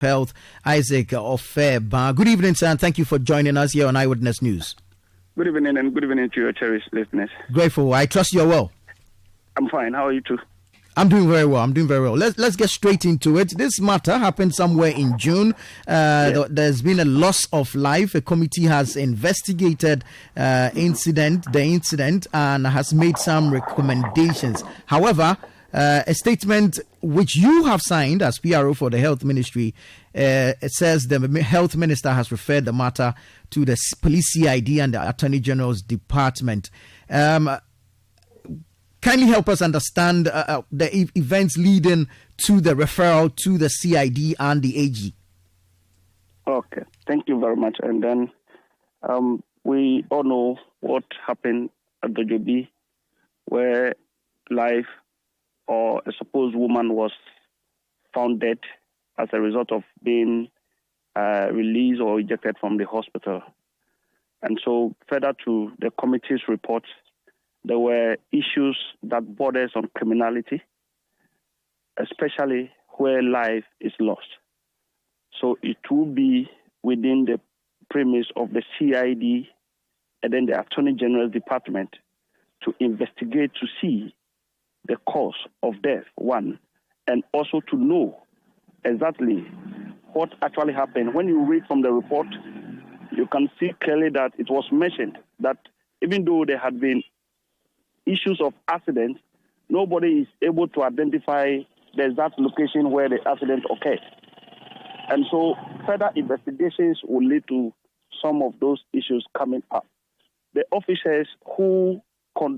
Health, Isaac Ofeba. Good evening, sir, and thank you for joining us here on Eyewitness News. Good evening, and good evening to your cherished listeners. Grateful. I trust you're well. I'm fine. How are you too? I'm doing very well. Let's get straight into it. This matter happened somewhere in June. There's been a loss of life. A committee has investigated the incident, and has made some recommendations. However, a statement which you have signed as PRO for the Health Ministry, it says the Health Minister has referred the matter to the Police CID and the Attorney General's Department. Kindly help us understand the events leading to the referral to the CID and the AG. Okay, thank you very much. And then we all know what happened at Ojobi, where life or a supposed woman was found dead as a result of being released or ejected from the hospital. And so further to the committee's report, there were issues that borders on criminality, especially where life is lost. So it will be within the premise of the CID and then the Attorney General's Department to investigate to see the cause of death, one, and also to know exactly what actually happened. When you read from the report, you can see clearly that it was mentioned that even though there had been issues of accidents, nobody is able to identify the exact location where the accident occurred. And so further investigations will lead to some of those issues coming up. The officers who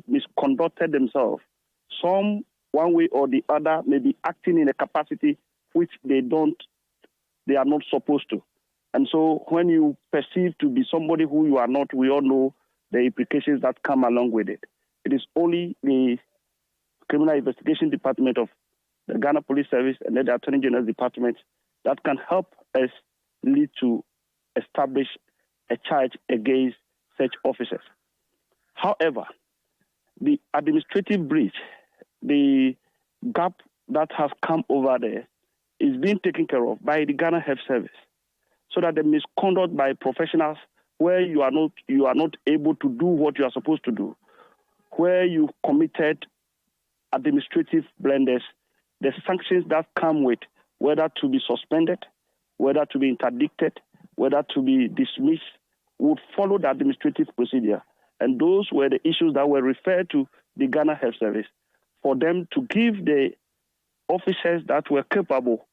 misconducted themselves, some one way or the other may be acting in a capacity which they are not supposed to. And so when you perceive to be somebody who you are not, we all know the implications that come along with it. It is only the Criminal Investigation Department of the Ghana Police Service and the Attorney General's Department that can help us lead to establish a charge against such officers. However, the administrative breach, the gap that has come over there is being taken care of by the Ghana Health Service, so that the misconduct by professionals where you are not able to do what you are supposed to do, where you committed administrative blunders, the sanctions that come with whether to be suspended, whether to be interdicted, whether to be dismissed, would follow the administrative procedure. And those were the issues that were referred to the Ghana Health Service for them to give the officers that were capable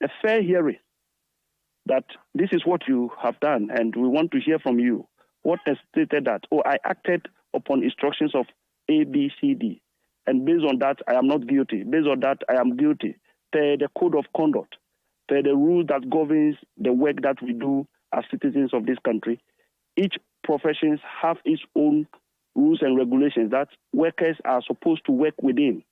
a fair hearing that this is what you have done and we want to hear from you. What has stated that, I acted upon instructions of A, B, C, D. And based on that, I am not guilty. Based on that, I am guilty. The code of conduct, the rule that governs the work that we do as citizens of this country. Each profession have its own rules and regulations that workers are supposed to work within.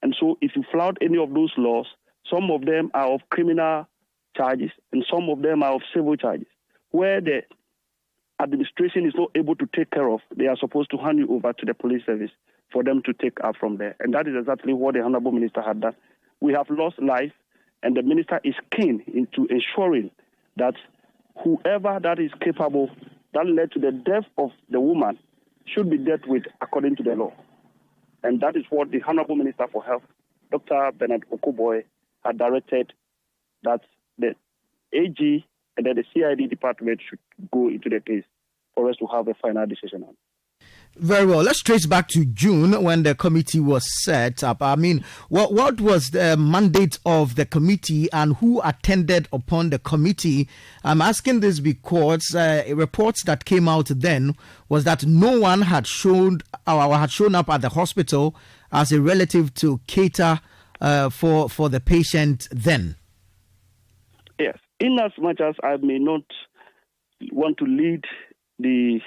And so if you flout any of those laws, some of them are of criminal charges and some of them are of civil charges. Where the administration is not able to take care of, they are supposed to hand you over to the police service for them to take up from there. And that is exactly what the Honorable Minister had done. We have lost life, and the Minister is keen into ensuring that whoever that is capable that led to the death of the woman should be dealt with according to the law. And that is what the Honorable Minister for Health, Dr. Bernard Okoboy, had directed that the AG and then the CID department should go into the case for us to have a final decision on. Very well. Let's trace back to June when the committee was set up. I mean, what was the mandate of the committee and who attended upon the committee? I'm asking this because reports that came out then was that no one had shown up at the hospital as a relative to cater for the patient then. Yes. In as much as I may not want to lead the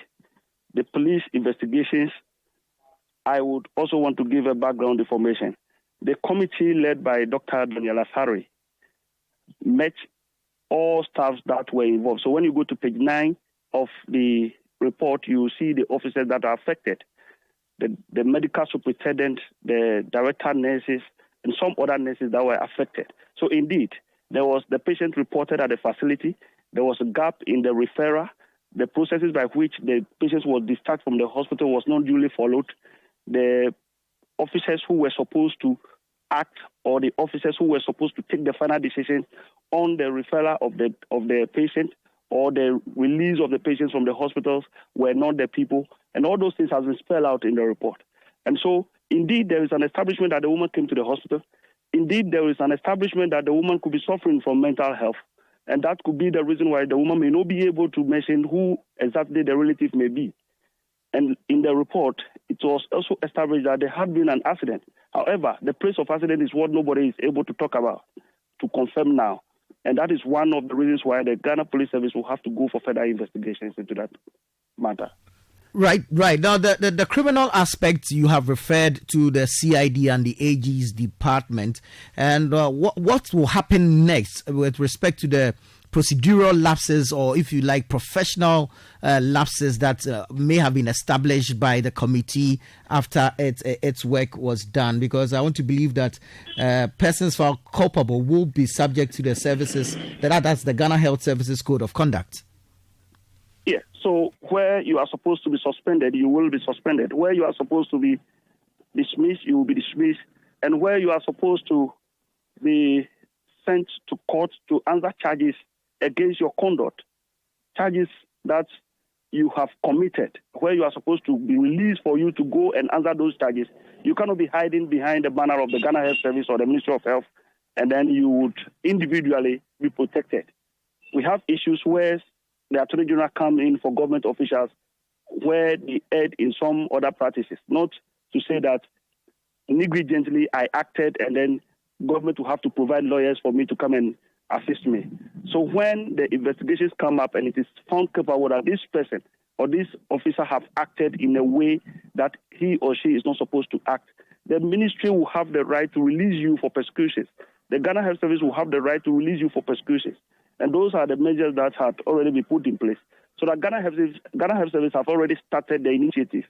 police investigations, I would also want to give a background information. The committee led by Dr. Daniel Asari met all staffs that were involved. So when you go to page 9 of the report, you see the officers that are affected, the medical superintendent, the director nurses, and some other nurses that were affected. So indeed, the patient reported at the facility. There was a gap in the referral. The processes by which the patient was discharged from the hospital was not duly followed. The officers who were supposed to act, or the officers who were supposed to take the final decision on the referral of the patient or the release of the patients from the hospitals, were not the people. And all those things have been spelled out in the report. And so, indeed, there is an establishment that the woman came to the hospital. Indeed, there is an establishment that the woman could be suffering from mental health. And that could be the reason why the woman may not be able to mention who exactly the relative may be. And in the report, it was also established that there had been an accident. However, the place of accident is what nobody is able to talk about, to confirm now. And that is one of the reasons why the Ghana Police Service will have to go for further investigations into that matter. Right. Now, the criminal aspect, you have referred to the CID and the AG's department. And what will happen next with respect to the procedural lapses, or if you like, professional lapses that may have been established by the committee after its work was done? Because I want to believe that persons found culpable will be subject to the services, that's the Ghana Health Services Code of Conduct. Yeah, so where you are supposed to be suspended, you will be suspended. Where you are supposed to be dismissed, you will be dismissed. And where you are supposed to be sent to court to answer charges against your conduct, charges that you have committed, where you are supposed to be released for you to go and answer those charges, you cannot be hiding behind the banner of the Ghana Health Service or the Ministry of Health, and then you would individually be protected. We have issues where the Attorney General come in for government officials where they erred in some other practices. Not to say that negligently I acted and then government will have to provide lawyers for me to come and assist me. So when the investigations come up and it is found capable that this person or this officer have acted in a way that he or she is not supposed to act, the ministry will have the right to release you for prosecutions. The Ghana Health Service will have the right to release you for prosecutions. And those are the measures that had already been put in place. So that Ghana Health Service have already started the initiative.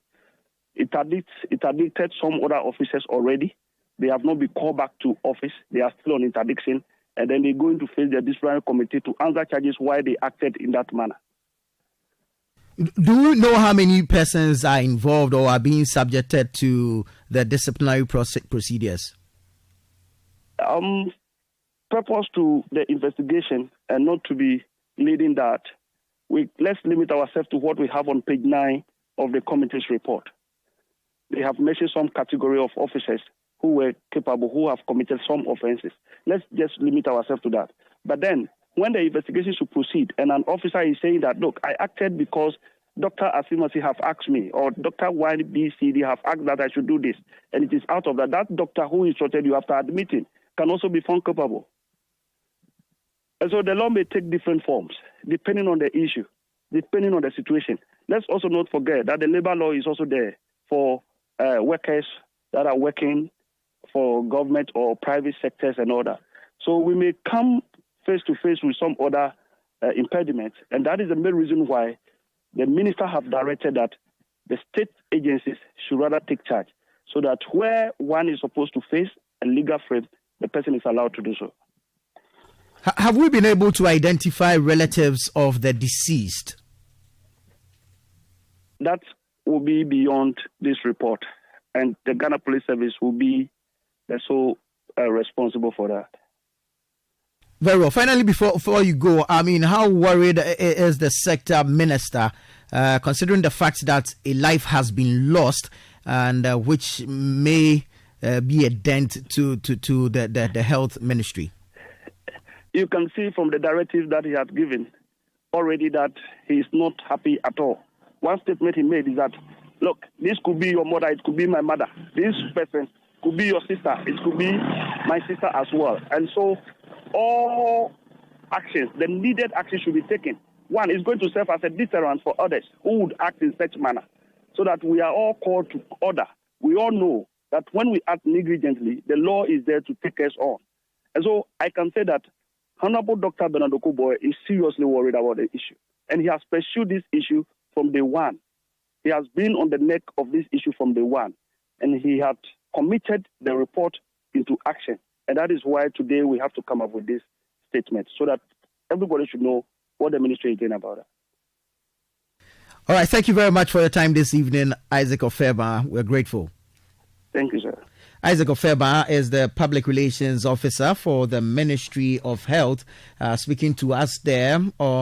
It addicted some other officers already. They have not been called back to office. They are still on interdiction. And then they're going to face the disciplinary committee to answer charges why they acted in that manner. Do you know how many persons are involved or are being subjected to the disciplinary procedures? Purpose to the investigation and not to be leading that, let's limit ourselves to what we have on page 9 of the committee's report. They have mentioned some category of officers who were capable, who have committed some offenses. Let's just limit ourselves to that. But then, when the investigation should proceed and an officer is saying that, look, I acted because Dr. Asimasi have asked me, or Dr. YBCD have asked that I should do this, and it is out of that, that doctor who instructed you after admitting can also be found culpable. And so the law may take different forms, depending on the issue, depending on the situation. Let's also not forget that the labor law is also there for workers that are working for government or private sectors and all that. So we may come face to face with some other impediments, and that is the main reason why the minister have directed that the state agencies should rather take charge, so that where one is supposed to face a legal frame, the person is allowed to do so. Have we been able to identify relatives of the deceased? That will be beyond this report, and the Ghana Police Service will be the sole responsible for that. Very well. Finally, before you go, I mean, how worried is the sector minister, considering the fact that a life has been lost, and which may be a dent to the health ministry? You can see from the directive that he has given already that he is not happy at all. One statement he made is that, look, this could be your mother, it could be my mother. This person could be your sister, it could be my sister as well. And so all actions, the needed action should be taken. One is going to serve as a deterrent for others who would act in such manner, so that we are all called to order. We all know that when we act negligently, the law is there to take us on. And so I can say that Honorable Dr. Bernard Okuboy is seriously worried about the issue. And he has pursued this issue from day one. He has been on the neck of this issue from day one. And he had committed the report into action. And that is why today we have to come up with this statement so that everybody should know what the ministry is doing about it. All right. Thank you very much for your time this evening, Isaac Ofeba. We're grateful. Thank you, sir. Isaac Ofeba is the Public Relations Officer for the Ministry of Health, speaking to us there on